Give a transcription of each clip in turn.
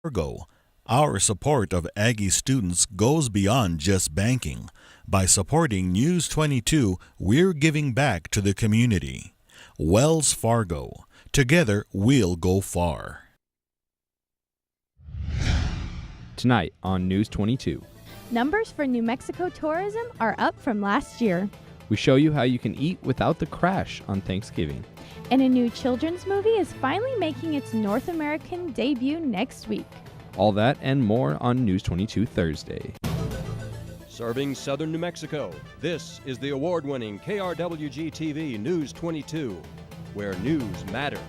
Fargo. Our support of Aggie students goes beyond just banking. By supporting News 22, we're giving back to the community. Wells Fargo. Together, we'll go far. Tonight on News 22. Numbers for New Mexico tourism are up from last year. We show you how you can eat without the crash on Thanksgiving. And a new children's movie is finally making its North American debut next week. All that and more on News 22 Thursday. Serving southern New Mexico, this is the award-winning KRWG-TV News 22, where news matters.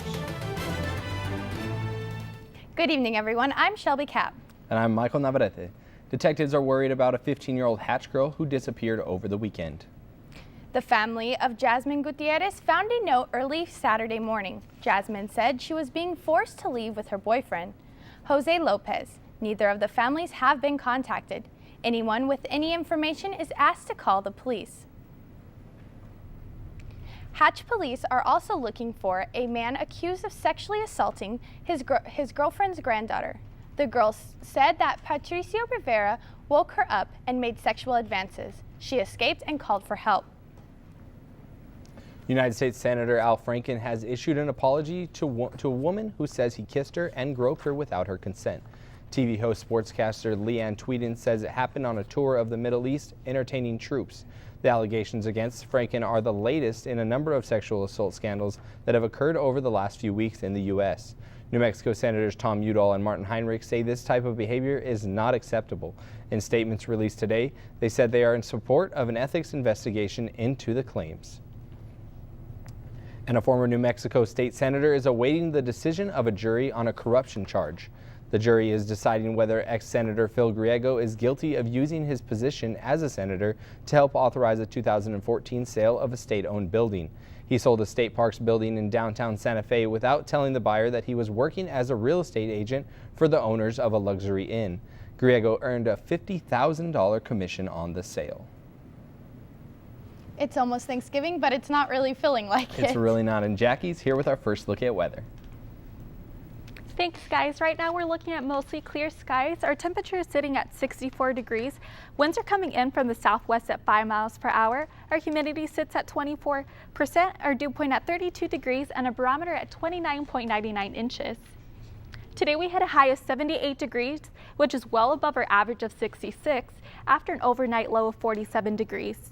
Good evening, everyone. I'm Shelby Kapp. And I'm Michael Navarrete. Detectives are worried about a 15-year-old Hatch girl who disappeared over the weekend. The family of Jasmine Gutierrez found a note early Saturday morning. Jasmine said she was being forced to leave with her boyfriend, Jose Lopez. Neither of the families have been contacted. Anyone with any information is asked to call the police. Hatch police are also looking for a man accused of sexually assaulting his girlfriend's granddaughter. The girl said that Patricio Rivera woke her up and made sexual advances. She escaped and called for help. United States Senator Al Franken has issued an apology to a woman who says he kissed her and groped her without her consent. TV host sportscaster Leanne Tweeden says it happened on a tour of the Middle East entertaining troops. The allegations against Franken are the latest in a number of sexual assault scandals that have occurred over the last few weeks in the U.S. New Mexico Senators Tom Udall and Martin Heinrich say this type of behavior is not acceptable. In statements released today, they said they are in support of an ethics investigation into the claims. And a former New Mexico state senator is awaiting the decision of a jury on a corruption charge. The jury is deciding whether ex-Senator Phil Griego is guilty of using his position as a senator to help authorize a 2014 sale of a state-owned building. He sold a state parks building in downtown Santa Fe without telling the buyer that he was working as a real estate agent for the owners of a luxury inn. Griego earned a $50,000 commission on the sale. It's almost Thanksgiving, but it's not really feeling like it. It's really not. And Jackie's here with our first look at weather. Thanks, guys. Right now we're looking at mostly clear skies. Our temperature is sitting at 64 degrees. Winds are coming in from the southwest at 5 miles per hour. Our humidity sits at 24%, our dew point at 32 degrees, and a barometer at 29.99 inches. Today we hit a high of 78 degrees, which is well above our average of 66 after an overnight low of 47 degrees.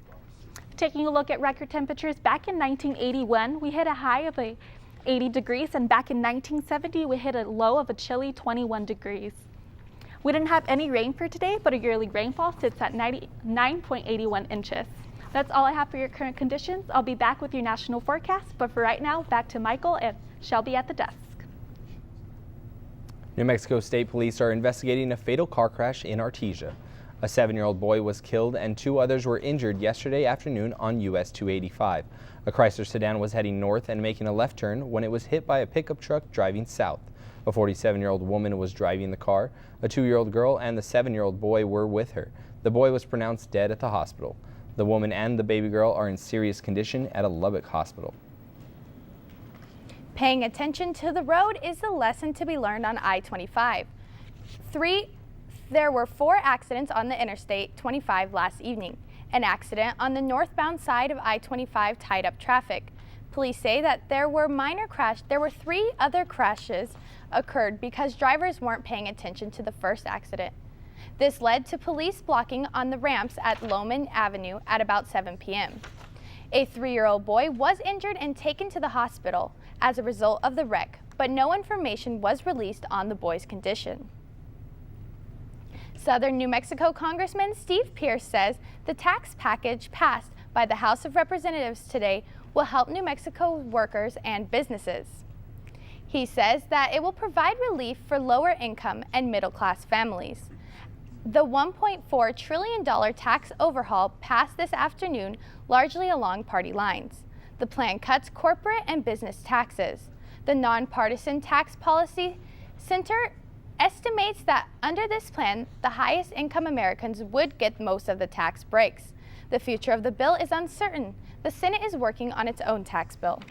Taking a look at record temperatures, back in 1981, we hit a high of 80 degrees, and back in 1970, we hit a low of a chilly 21 degrees. We didn't have any rain for today, but our yearly rainfall sits at 99.81 inches. That's all I have for your current conditions. I'll be back with your national forecast, but for right now, back to Michael and Shelby at the desk. New Mexico State Police are investigating a fatal car crash in Artesia. A 7-year-old boy was killed and 2 others were injured yesterday afternoon on US 285. A Chrysler sedan was heading north and making a left turn when it was hit by a pickup truck driving south. A 47-year-old woman was driving the car. A 2-year-old girl and the 7-year-old boy were with her. The boy was pronounced dead at the hospital. The woman and the baby girl are in serious condition at a Lubbock hospital. Paying attention to the road is the lesson to be learned on I-25. There were 4 accidents on the Interstate 25 last evening. An accident on the northbound side of I-25 tied up traffic. Police say that there were 3 other crashes occurred because drivers weren't paying attention to the first accident. This led to police blocking on the ramps at Loman Avenue at about 7 p.m. A 3-year-old boy was injured and taken to the hospital as a result of the wreck, but no information was released on the boy's condition. Southern New Mexico Congressman Steve Pierce says the tax package passed by the House of Representatives today will help New Mexico workers and businesses. He says that it will provide relief for lower income and middle class families. The $1.4 trillion tax overhaul passed this afternoon largely along party lines. The plan cuts corporate and business taxes. The Nonpartisan Tax Policy Center estimates that under this plan, the highest income Americans would get most of the tax breaks. The future of the bill is uncertain. The Senate is working on its own tax bill.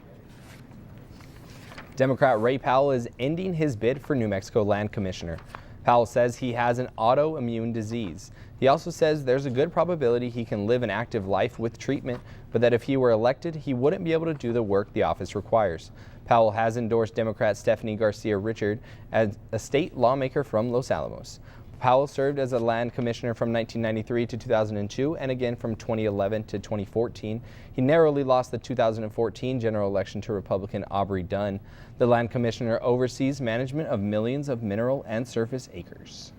Democrat Ray Powell is ending his bid for New Mexico Land Commissioner. Powell says he has an autoimmune disease. He also says there's a good probability he can live an active life with treatment, but that if he were elected, he wouldn't be able to do the work the office requires. Powell has endorsed Democrat Stephanie Garcia Richard as a state lawmaker from Los Alamos. Powell served as a land commissioner from 1993 to 2002 and again from 2011 to 2014. He narrowly lost the 2014 general election to Republican Aubrey Dunn. The land commissioner oversees management of millions of mineral and surface acres.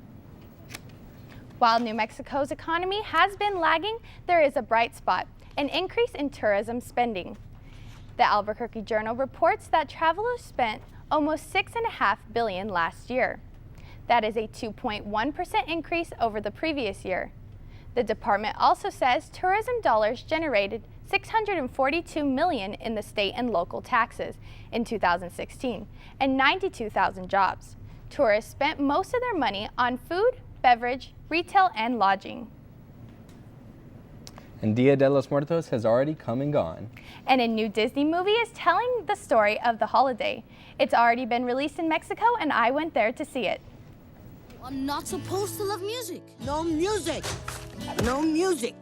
While New Mexico's economy has been lagging, there is a bright spot, an increase in tourism spending. The Albuquerque Journal reports that travelers spent almost $6.5 billion last year. That is a 2.1% increase over the previous year. The department also says tourism dollars generated $642 million in the state and local taxes in 2016 and 92,000 jobs. Tourists spent most of their money on food, beverage, retail, and lodging. And Dia de los Muertos has already come and gone. And a new Disney movie is telling the story of the holiday. It's already been released in Mexico, and I went there to see it. I'm not supposed to love music. No music. No music.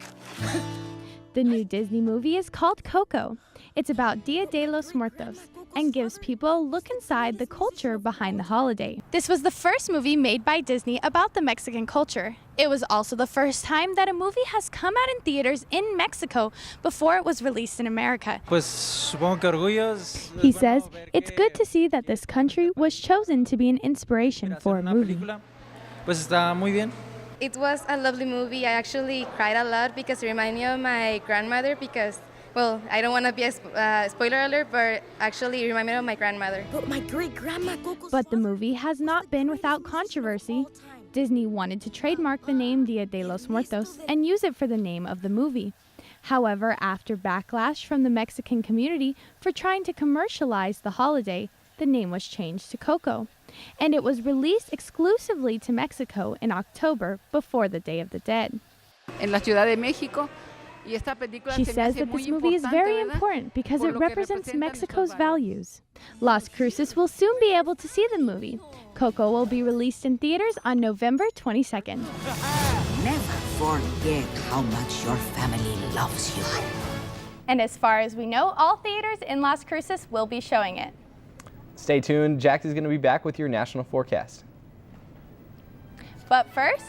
The new Disney movie is called Coco. It's about Dia de los Muertos and gives people a look inside the culture behind the holiday. This was the first movie made by Disney about the Mexican culture. It was also the first time that a movie has come out in theaters in Mexico before it was released in America. He says it's good to see that this country was chosen to be an inspiration for a movie. It was a lovely movie. I actually cried a lot because it reminded me of my grandmother because, well, I don't want to be a spoiler alert, but actually it reminded me of my grandmother. But my great-grandma Coco. But the movie has not been without controversy. Disney wanted to trademark the name Dia de los Muertos and use it for the name of the movie. However, after backlash from the Mexican community for trying to commercialize the holiday, the name was changed to Coco, and it was released exclusively to Mexico in October before the Day of the Dead. She says that this movie is very important because it represents Mexico's values. Las Cruces will soon be able to see the movie. Coco will be released in theaters on November 22nd. Never forget how much your family loves you. And as far as we know, all theaters in Las Cruces will be showing it. Stay tuned. Jack is going to be back with your national forecast. But first,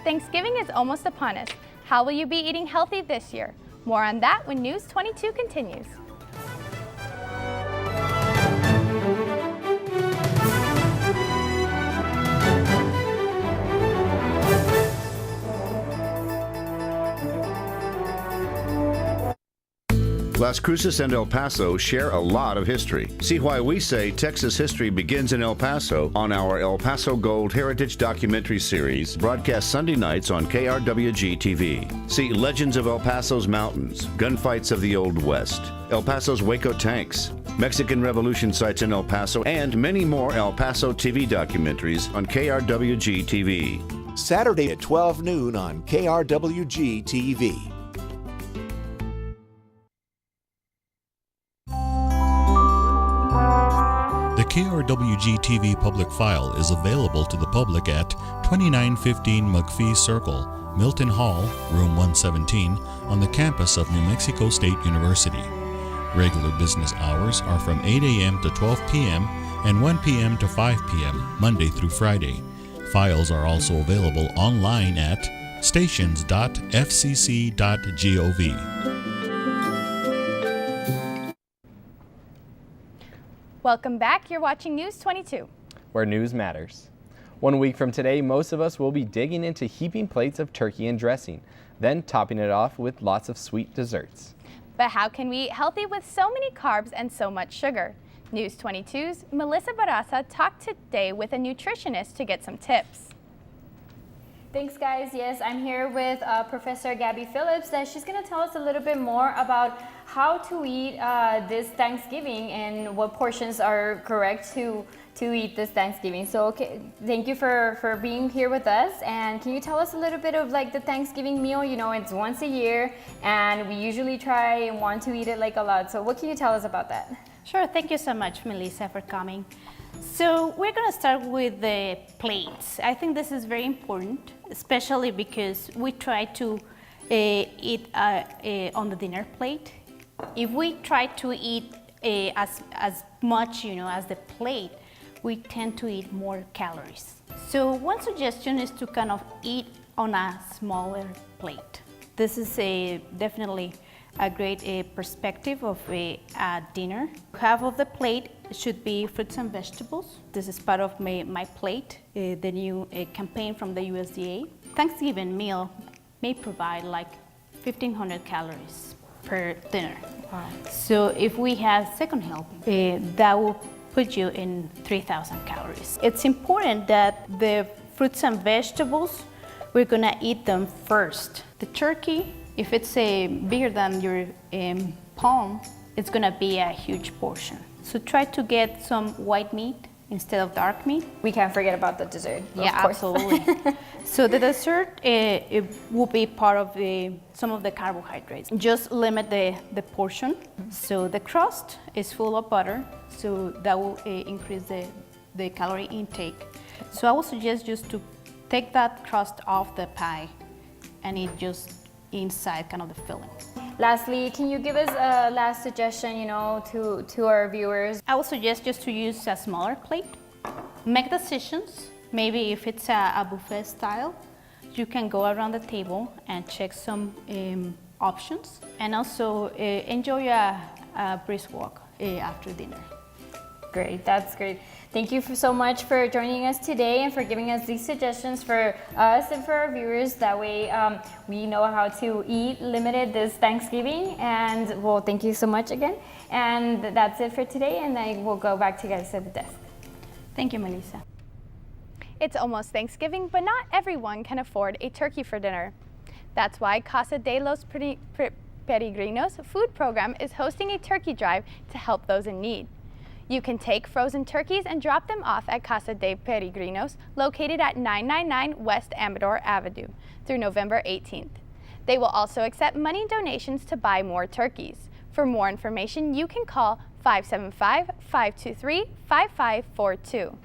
Thanksgiving is almost upon us. How will you be eating healthy this year? More on that when News 22 continues. Las Cruces and El Paso share a lot of history. See why we say Texas history begins in El Paso on our El Paso Gold Heritage documentary series, broadcast Sunday nights on KRWG-TV. See Legends of El Paso's Mountains, Gunfights of the Old West, El Paso's Waco Tanks, Mexican Revolution sites in El Paso, and many more El Paso TV documentaries on KRWG-TV. Saturday at 12 noon on KRWG-TV. The KRWG-TV public file is available to the public at 2915 McPhee Circle, Milton Hall, Room 117, on the campus of New Mexico State University. Regular business hours are from 8 a.m. to 12 p.m. and 1 p.m. to 5 p.m., Monday through Friday. Files are also available online at stations.fcc.gov. Welcome back. You're watching News 22. Where news matters. 1 week from today, most of us will be digging into heaping plates of turkey and dressing, then topping it off with lots of sweet desserts. But how can we eat healthy with so many carbs and so much sugar? News 22's Melissa Barraza talked today with a nutritionist to get some tips. Thanks, guys. Yes, I'm here with Professor Gabby Phillips, and she's going to tell us a little bit more about how to eat this Thanksgiving and what portions are correct to eat this Thanksgiving. So, okay, thank you for being here with us. And can you tell us a little bit of like the Thanksgiving meal? You know, it's once a year, and we usually try and want to eat it like a lot. So what can you tell us about that? Sure. Thank you so much, Melissa, for coming. So we're going to start with the plates. I think this is very important, especially because we try to eat on the dinner plate. If we try to eat as much, as the plate, we tend to eat more calories. So one suggestion is to kind of eat on a smaller plate. This is definitely a great perspective of a dinner. Half of the plate should be fruits and vegetables. This is part of my plate, the new campaign from the USDA. Thanksgiving meal may provide like 1,500 calories per dinner. Wow. So if we have second helping, that will put you in 3,000 calories. It's important that the fruits and vegetables, we're gonna eat them first. The turkey, if it's bigger than your palm, it's gonna be a huge portion. So try to get some white meat instead of dark meat. We can't forget about the dessert. Yeah, absolutely. So the dessert, it will be part of some of the carbohydrates. Just limit the portion. So the crust is full of butter, so that will increase the calorie intake. So I would suggest just to take that crust off the pie and eat just inside kind of the filling. Lastly, can you give us a last suggestion, to our viewers? I would suggest just to use a smaller plate. Make decisions. Maybe if it's a buffet style, you can go around the table and check some options, and also enjoy a brisk walk after dinner. Great, that's great. Thank you so much for joining us today and for giving us these suggestions for us and for our viewers. That way we know how to eat limited this Thanksgiving. And well, thank you so much again. And that's it for today. And I will go back to you guys at the desk. Thank you, Melissa. It's almost Thanksgiving, but not everyone can afford a turkey for dinner. That's why Casa de los Peregrinos food program is hosting a turkey drive to help those in need. You can take frozen turkeys and drop them off at Casa de Peregrinos, located at 999 West Amador Avenue, through November 18th. They will also accept money donations to buy more turkeys. For more information, you can call 575-523-5542.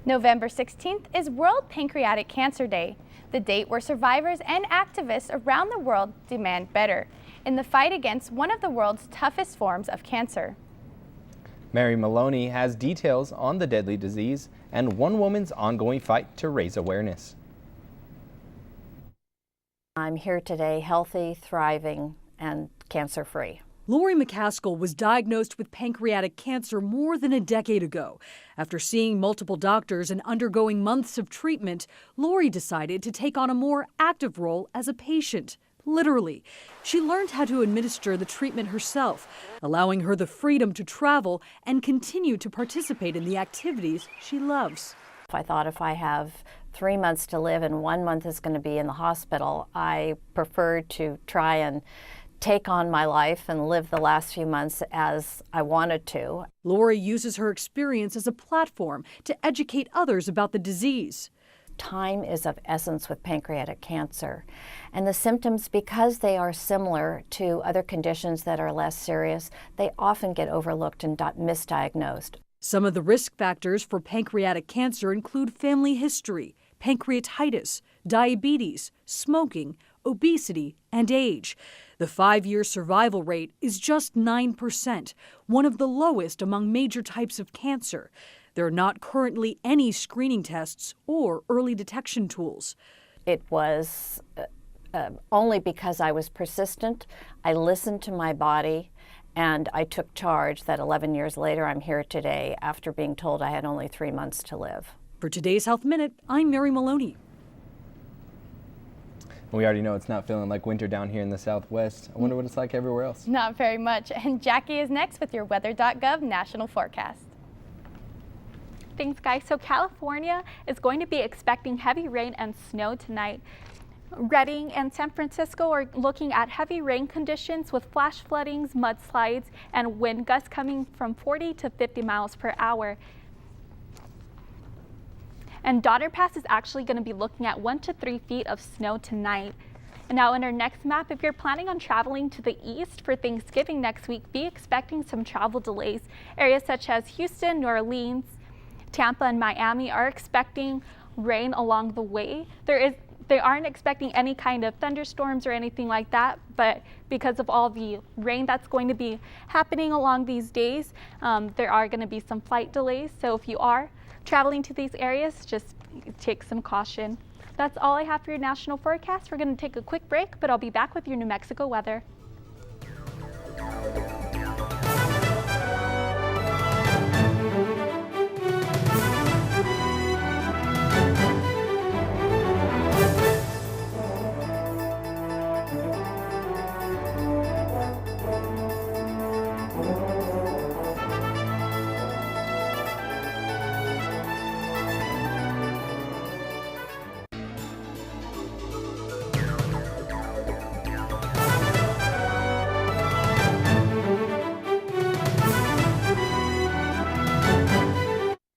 November 16th is World Pancreatic Cancer Day, the date where survivors and activists around the world demand better in the fight against one of the world's toughest forms of cancer. Mary Maloney has details on the deadly disease and one woman's ongoing fight to raise awareness. I'm here today healthy, thriving, and cancer-free. Lori McCaskill was diagnosed with pancreatic cancer more than a decade ago. After seeing multiple doctors and undergoing months of treatment, Lori decided to take on a more active role as a patient. Literally. She learned how to administer the treatment herself, allowing her the freedom to travel and continue to participate in the activities she loves. I thought if I have 3 months to live and 1 month is going to be in the hospital, I preferred to try and take on my life and live the last few months as I wanted to. Lori uses her experience as a platform to educate others about the disease. Time is of essence with pancreatic cancer, and the symptoms, because they are similar to other conditions that are less serious, they often get overlooked and misdiagnosed. Some of the risk factors for pancreatic cancer include family history, pancreatitis, diabetes, smoking, obesity, and age. The 5-year survival rate is just 9%, one of the lowest among major types of cancer. There are not currently any screening tests or early detection tools. It was only because I was persistent, I listened to my body, and I took charge that 11 years later I'm here today after being told I had only 3 months to live. For today's Health Minute, I'm Mary Maloney. We already know it's not feeling like winter down here in the Southwest. I wonder what it's like everywhere else. Not very much. And Jackie is next with your weather.gov national forecast. Thanks, guys. So California is going to be expecting heavy rain and snow tonight. Redding and San Francisco are looking at heavy rain conditions with flash floodings, mudslides, and wind gusts coming from 40 to 50 miles per hour. And Donner Pass is actually going to be looking at 1 to 3 feet of snow tonight. And now in our next map, if you're planning on traveling to the east for Thanksgiving next week, be expecting some travel delays. Areas such as Houston, New Orleans, Tampa, and Miami are expecting rain along the way. They aren't expecting any kind of thunderstorms or anything like that, but because of all the rain that's going to be happening along these days, there are going to be some flight delays. So if you are traveling to these areas, just take some caution. That's all I have for your national forecast. We're going to take a quick break, but I'll be back with your New Mexico weather.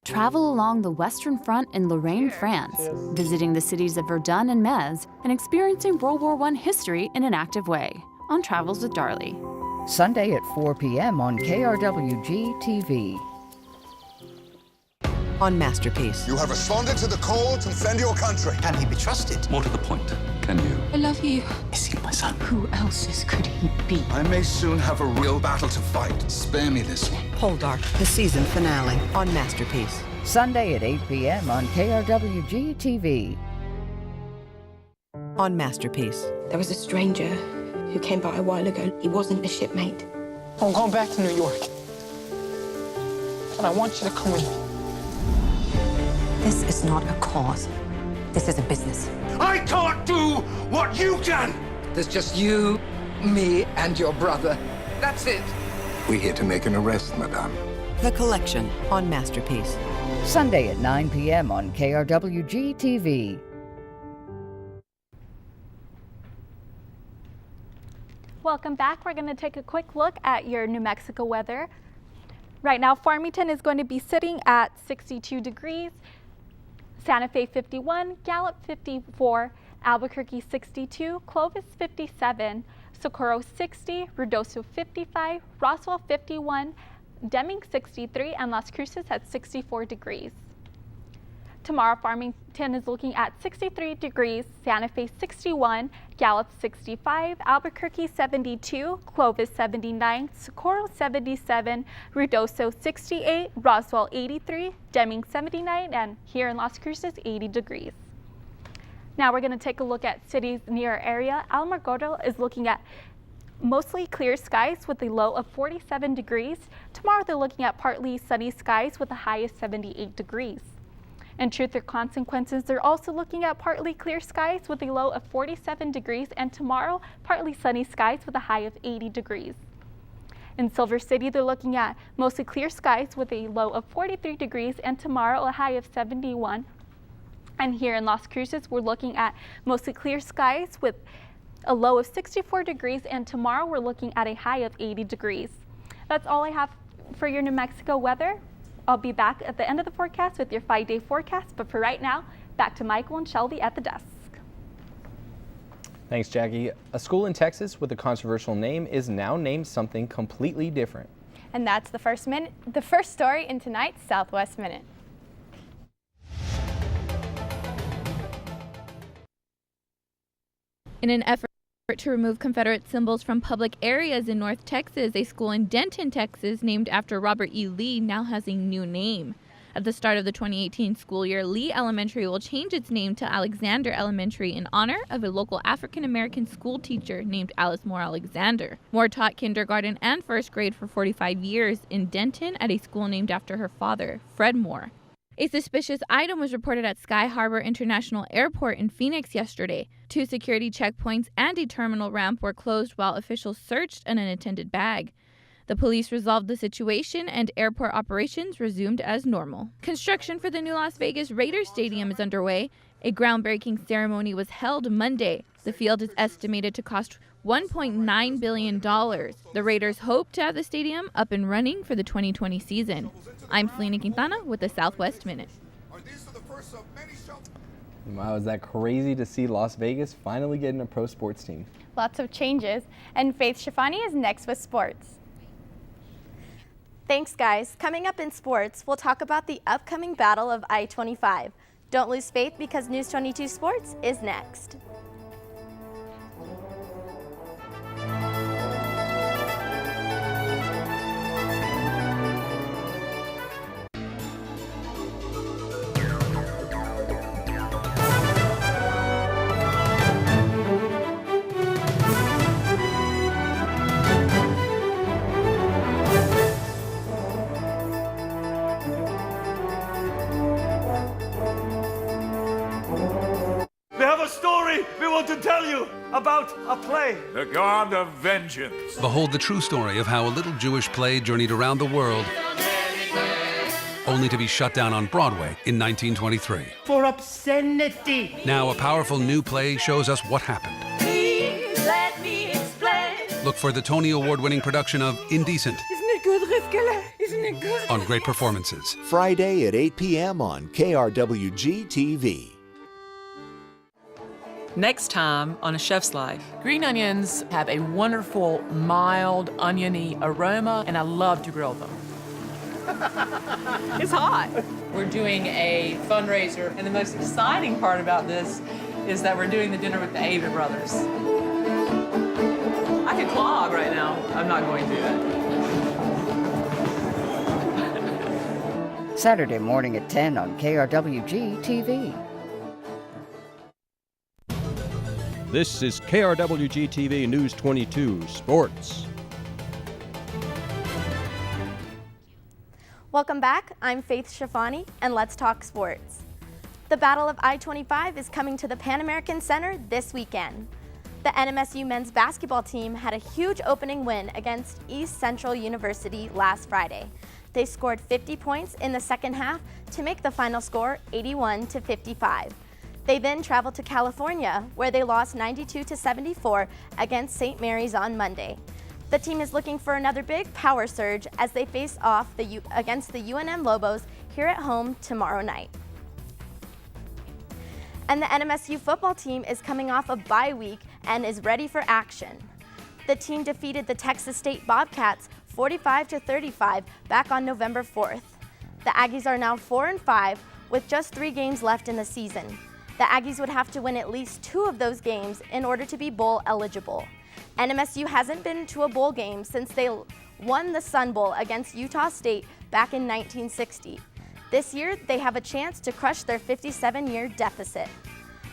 Travel along the Western Front in Lorraine, France, visiting the cities of Verdun and Metz, and experiencing World War I history in an active way on Travels with Darlie. Sunday at 4 p.m. on KRWG-TV. On Masterpiece. You have responded to the call to defend your country. Can he be trusted? More to the point, can you? I love you. Is he my son? Who else could he be? I may soon have a real battle to fight. Spare me this one. Poldark, the season finale on Masterpiece. Sunday at 8 p.m. on KRWG-TV. On Masterpiece. There was a stranger who came by a while ago. He wasn't a shipmate. I'm going back to New York. And I want you to come with me. This is not a cause. This is a business. I can't do what you can! There's just you, me, and your brother. That's it. We're here to make an arrest, madame. The Collection on Masterpiece. Sunday at 9 p.m. on KRWG-TV. Welcome back. We're going to take a quick look at your New Mexico weather. Right now, Farmington is going to be sitting at 62 degrees. Santa Fe 51, Gallup 54, Albuquerque 62, Clovis 57, Socorro 60, Ruidoso 55, Roswell 51, Deming 63, and Las Cruces at 64 degrees. Tomorrow, Farmington is looking at 63 degrees, Santa Fe 61, Gallup 65, Albuquerque 72, Clovis 79, Socorro 77, Ruidoso 68, Roswell 83, Deming 79, and here in Las Cruces 80 degrees. Now we're going to take a look at cities near our area. Alamogordo is looking at mostly clear skies with a low of 47 degrees. Tomorrow they're looking at partly sunny skies with a high of 78 degrees. In Truth or Consequences, they're also looking at partly clear skies with a low of 47 degrees, and tomorrow, partly sunny skies with a high of 80 degrees. In Silver City, they're looking at mostly clear skies with a low of 43 degrees, and tomorrow a high of 71. And here in Las Cruces, we're looking at mostly clear skies with a low of 64 degrees, and tomorrow we're looking at a high of 80 degrees. That's all I have for your New Mexico weather. I'll be back at the end of the forecast with your 5-day forecast, but for right now, back to Michael and Shelby at the desk. Thanks, Jackie. A school in Texas with a controversial name is now named something completely different. And that's the first story in tonight's Southwest Minute. In an effort to remove Confederate symbols from public areas in North Texas, a school in Denton, Texas, named after Robert E. Lee, now has a new name. At the start of the 2018 school year, Lee Elementary will change its name to Alexander Elementary in honor of a local African-American school teacher named Alice Moore Alexander. Moore taught kindergarten and first grade for 45 years in Denton at a school named after her father, Fred Moore. A suspicious item was reported at Sky Harbor International Airport in Phoenix yesterday. 2 security checkpoints and a terminal ramp were closed while officials searched an unattended bag. The police resolved the situation and airport operations resumed as normal. Construction for the new Las Vegas Raiders Stadium is underway. A groundbreaking ceremony was held Monday. The field is estimated to cost $1.9 billion. The Raiders hope to have the stadium up and running for the 2020 season. I'm Selena Quintana with the Southwest Minute. Wow, is that crazy to see Las Vegas finally getting a pro sports team? Lots of changes. And Faith Shafani is next with sports. Thanks, guys. Coming up in sports, we'll talk about the upcoming battle of I-25. Don't lose faith because News 22 Sports is next. To tell you about a play. The God of Vengeance. Behold the true story of how a little Jewish play journeyed around the world, only to be shut down on Broadway in 1923. For obscenity. Now a powerful new play shows us what happened. Please let me explain. Look for the Tony Award-winning production of Indecent. Isn't it good, Rivkele? Isn't it good? On Great Performances. Friday at 8 p.m. on KRWG-TV. Next time on A Chef's Life. Green onions have a wonderful, mild, oniony aroma, and I love to grill them. It's hot. We're doing a fundraiser, and the most exciting part about this is that we're doing the dinner with the Avett brothers. I could clog right now. I'm not going to. Saturday morning at 10 on KRWG-TV. This is KRWG-TV News 22 Sports. Welcome back. I'm Faith Shafani, and let's talk sports. The Battle of I-25 is coming to the Pan American Center this weekend. The NMSU men's basketball team had a huge opening win against East Central University last Friday. They scored 50 points in the second half to make the final score 81-55. They then traveled to California, where they lost 92-74 against St. Mary's on Monday. The team is looking for another big power surge as they face off against the UNM Lobos here at home tomorrow night. And the NMSU football team is coming off a bye week and is ready for action. The team defeated the Texas State Bobcats 45-35 back on November 4th. The Aggies are now 4-5 with just 3 games left in the season. The Aggies would have to win at least 2 of those games in order to be bowl eligible. NMSU hasn't been to a bowl game since they won the Sun Bowl against Utah State back in 1960. This year, they have a chance to crush their 57-year deficit.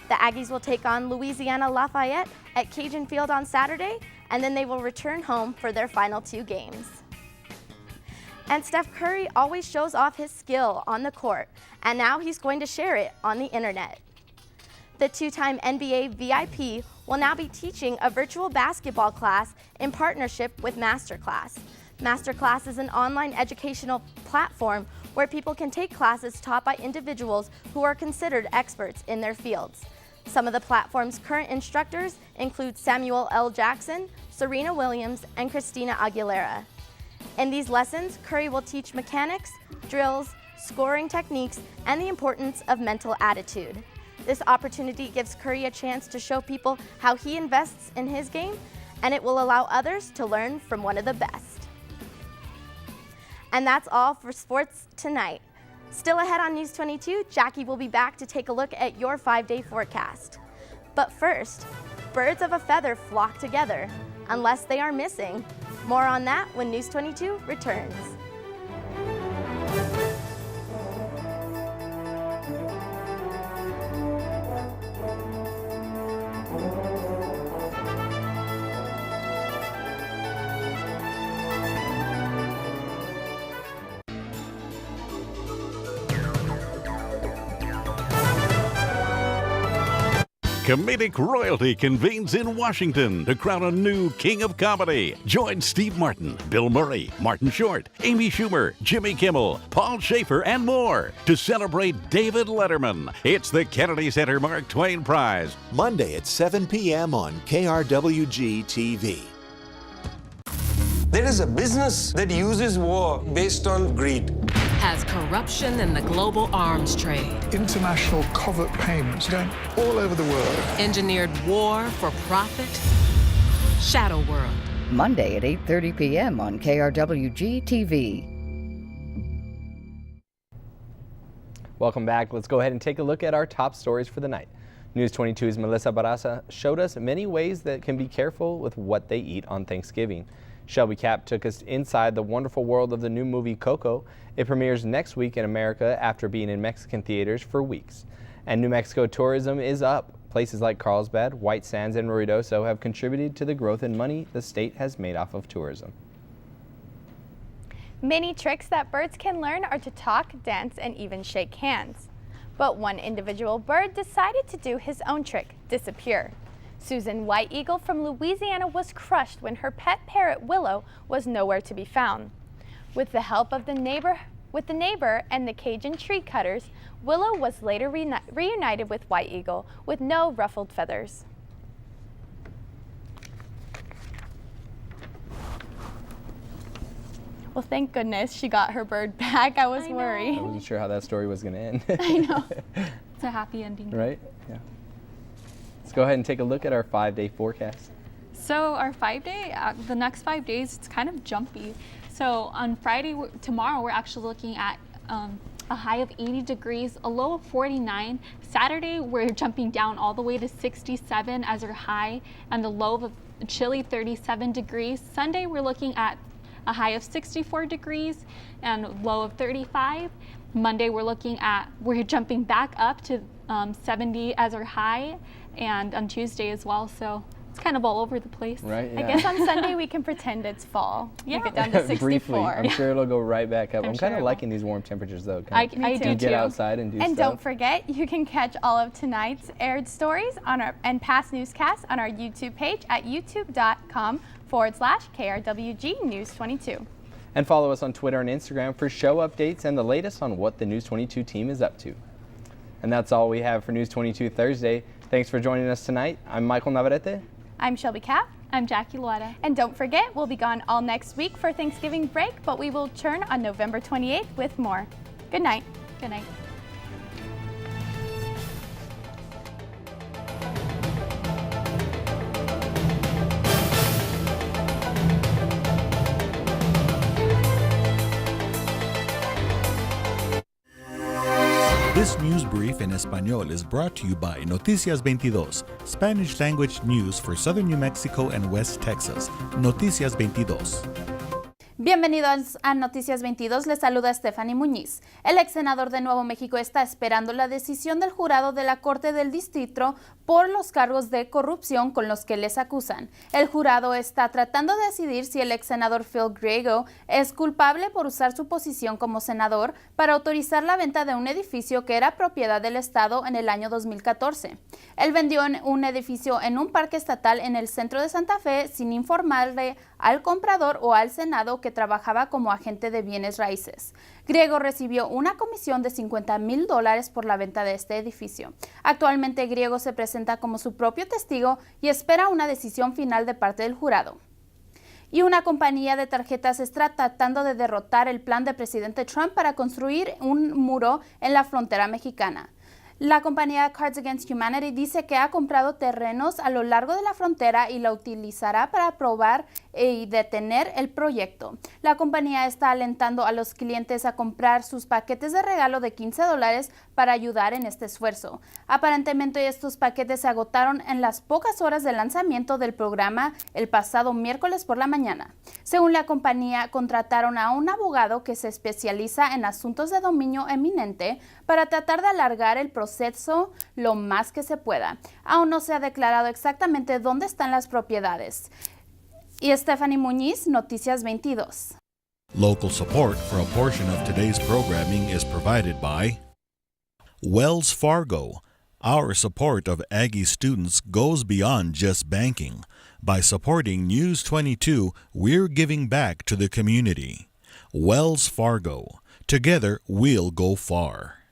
The Aggies will take on Louisiana Lafayette at Cajun Field on Saturday, and then they will return home for their final 2 games. And Steph Curry always shows off his skill on the court, and now he's going to share it on the internet. The 2-time NBA VIP will now be teaching a virtual basketball class in partnership with Masterclass. Masterclass is an online educational platform where people can take classes taught by individuals who are considered experts in their fields. Some of the platform's current instructors include Samuel L. Jackson, Serena Williams, and Christina Aguilera. In these lessons, Curry will teach mechanics, drills, scoring techniques, and the importance of mental attitude. This opportunity gives Curry a chance to show people how he invests in his game, and it will allow others to learn from one of the best. And that's all for sports tonight. Still ahead on News 22, Jackie will be back to take a look at your 5-day forecast. But first, birds of a feather flock together, unless they are missing. More on that when News 22 returns. Comedic royalty convenes in Washington to crown a new king of comedy. Join Steve Martin, Bill Murray, Martin Short, Amy Schumer, Jimmy Kimmel, Paul Schaefer, and more to celebrate David Letterman. It's the Kennedy Center Mark Twain Prize. Monday at 7 p.m. on KRWG-TV. There is a business that uses war based on greed. has corruption in the global arms trade. International covert payments going all over the world. Engineered war for profit. Shadow World. Monday at 8:30 p.m. on KRWG-TV. Welcome back. Let's go ahead and take a look at our top stories for the night. News 22's Melissa Barraza showed us many ways that can be careful with what they eat on Thanksgiving. Shelby Cap took us inside the wonderful world of the new movie Coco. It premieres next week in America after being in Mexican theaters for weeks. And New Mexico tourism is up. Places like Carlsbad, White Sands, and Ruidoso have contributed to the growth in money the state has made off of tourism. Many tricks that birds can learn are to talk, dance, and even shake hands. But one individual bird decided to do his own trick, disappear. Susan White Eagle from Louisiana was crushed when her pet parrot Willow was nowhere to be found. With the help of the neighbor and the Cajun tree cutters, Willow was later reunited with White Eagle with no ruffled feathers. Well, thank goodness she got her bird back. I was worried. I wasn't sure how that story was going to end. I know. It's a happy ending. Right? Yeah. Let's go ahead and take a look at our 5-day forecast. So our 5-day, the next 5 days, it's kind of jumpy. So on Friday, tomorrow, we're actually looking at a high of 80 degrees, a low of 49. Saturday, we're jumping down all the way to 67 as our high, and the low of a chilly 37 degrees. Sunday, we're looking at a high of 64 degrees and low of 35. Monday, we're jumping back up to 70 as our high, and on Tuesday as well. So it's kind of all over the place. Right. Yeah. I guess on Sunday we can pretend it's fall. Yeah. We get down to 64. Briefly, I'm sure it'll go right back up. I'm kind sure of liking these warm temperatures though. I do you get outside and do stuff. And don't forget, you can catch all of tonight's aired stories and past newscasts on our YouTube page at youtube.com/KRWG News 22. And follow us on Twitter and Instagram for show updates and the latest on what the News 22 team is up to. And that's all we have for News 22 Thursday. Thanks for joining us tonight. I'm Michael Navarrete. I'm Shelby Cap. I'm Jackie Luada. And don't forget, we'll be gone all next week for Thanksgiving break, but we will return on November 28th with more. Good night. Good night. This news brief en español is brought to you by Noticias 22, Spanish language news for southern New Mexico and West Texas. Noticias 22. Bienvenidos a Noticias 22, les saluda Stephanie Muñiz. El ex senador de Nuevo México está esperando la decisión del jurado de la Corte del Distrito por los cargos de corrupción con los que les acusan. El jurado está tratando de decidir si el ex senador Phil Griego es culpable por usar su posición como senador para autorizar la venta de un edificio que era propiedad del Estado en el año 2014. Él vendió un edificio en un parque estatal en el centro de Santa Fe sin informarle al comprador o al Senado que trabajaba como agente de bienes raíces. Griego recibió una comisión de $50,000 por la venta de este edificio. Actualmente Griego se presenta como su propio testigo y espera una decisión final de parte del jurado. Y una compañía de tarjetas está tratando de derrotar el plan del presidente Trump para construir un muro en la frontera mexicana. La compañía Cards Against Humanity dice que ha comprado terrenos a lo largo de la frontera y la utilizará para probar y detener el proyecto. La compañía está alentando a los clientes a comprar sus paquetes de regalo de $15 para ayudar en este esfuerzo. Aparentemente estos paquetes se agotaron en las pocas horas de lanzamiento del programa el pasado miércoles por la mañana. Según la compañía, contrataron a un abogado que se especializa en asuntos de dominio eminente para tratar de alargar el proceso lo más que se pueda. Aún no se ha declarado exactamente dónde están las propiedades. Y Stephanie Muñiz, Noticias 22. Local support for a portion of today's programming is provided by Wells Fargo. Our support of Aggie students goes beyond just banking. By supporting News 22, we're giving back to the community. Wells Fargo. Together, we'll go far.